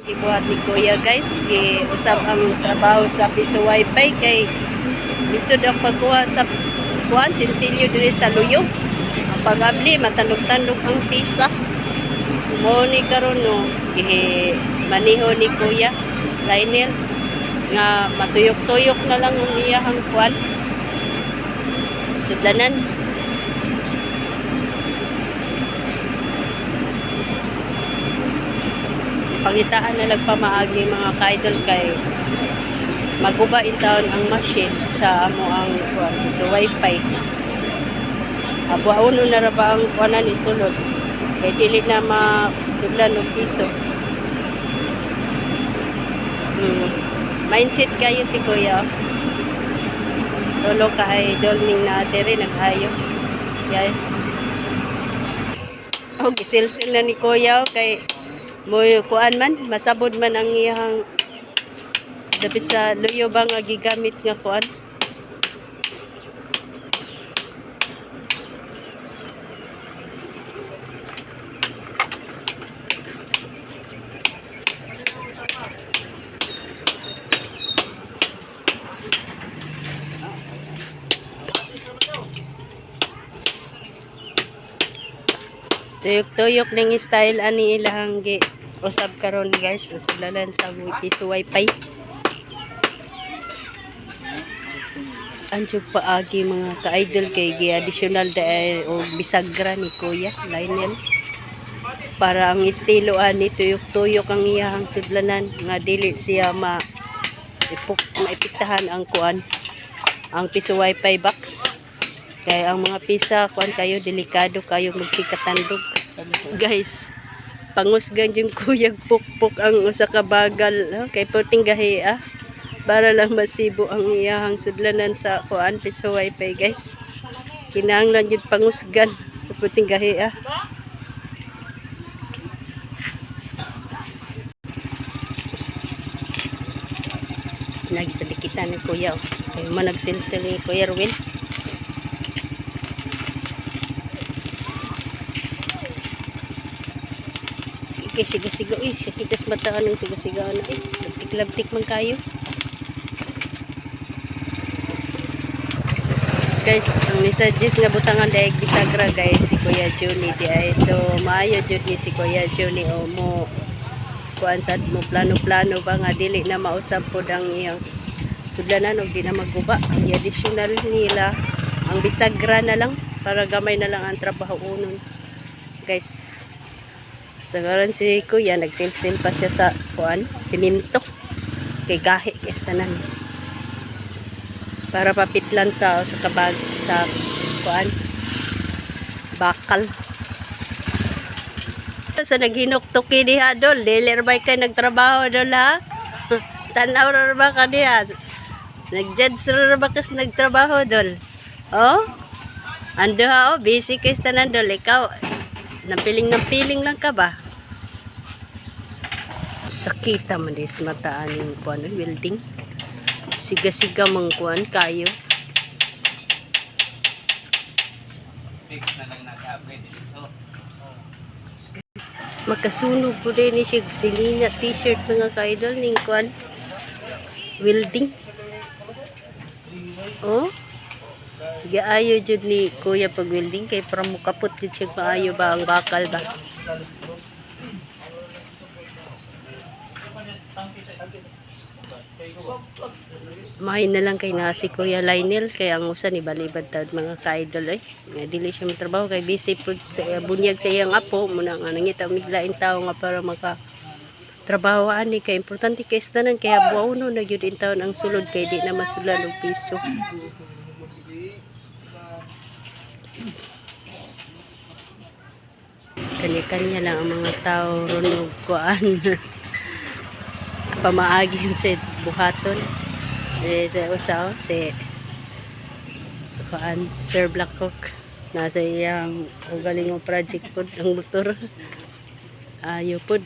Ibuhat ni Kuya guys, usab ang trabaho sa piso wifi kay lisod ang pagkuha sa kuan sinsilyo diri sa luyo. Ang pag-abli matandog-tandog ang pisa. Mo ni karon no, maniho ni Kuya Lionel nga matuyok-tuyok na lang ang iyahang kuan. Sudlanan. Pangitaan na nagpamaagi mga ka-idol kay maguba in taon ang machine sa amo ang so wifi. Abuauno na ra ba ang kuanan isulod kay dili na masudlan og piso. Mindset kayo si Kuya. Lolo ka idol ning natin rin naghayo. Guys. Oh, gisilsil na ni Kuya kay mo kuan man masabod man ang iyang dapit sa luyo ba nga gigamit nga kuan. Tuyok-tuyok ning style ani ilahang gi usab karon guys sa sulalan sa piso wifi. Anjog paagi mga ka-idol kay gi additional o bisagra ni Kuya Lionel para ang estilo ani tuyok-tuyok ang iyang sudlanan nga dili siya maipiktahan ang kuan ang piso wifi box. Kaya ang mga pisa kuan kayo delikado kayo magsikatandog. Guys, pangusgan yung Kuya pukpok ang usa ka bagal kay puting gahi para lang masibo ang iyahang sudlanan sa kuan piso wifi guys. Kinahanglan jud pangusgan puting gahi Nagpadikitan ni Kuya kay managsilsil ni Kuya Ruel. Okay, siga-siga kitas mataan ng siga-siga na labtik-labtik man kayo guys. Ang messages nga butangan daig bisagra guys si Kuya Johnny di ay so maayo jud ni si Kuya Johnny o mo kuan sad mo plano-plano ba nga dili na mausab pod ang iyang sudlanan og di na maguba. Ang additional nila ang bisagra na lang para gamay na lang ang trabaho unon guys. So karon si Kuya nagsilsil pa siya sa kuan simento kay gahi kay tanan para papitlan sa kabag sa kuan bakal. So naghinuktuki diha dol dealer ba kay nagtrabaho dol ha. Tanaw ra ba ka diha nag-judge ra ba kas nagtrabaho dol. Oh ando ha busy kay tanan dol ikaw napiling lang ka ba? Sakita man dis mataan yung kuan welding. Siga-siga mang kuan kayo. Makasunog po din ni siya silina t-shirt mga ka-idol ning kuan welding. Oh gaayo jud ni Kuya pag welding kay para mo kapot jud siya maayo ba ang bakal ba. Mahin na lang kay na si Kuya Lionel kay ang usa ni balibad tad mga ka-idol nga dili siya matrabaho kay busy pud sa bunyag sa iyang apo muna nga nangita miglain tawo nga para maka trabaho ani kay importante kay tanan kaya buawno na gyud in taon ang sulod kay di na masulan og piso. Kanya-kanya lang ang mga tao ron og kuan pamaagi sa buhaton sa usaw si kuan Sir Blackcock nasa iyang ugaling project pod ang motor ayo pod.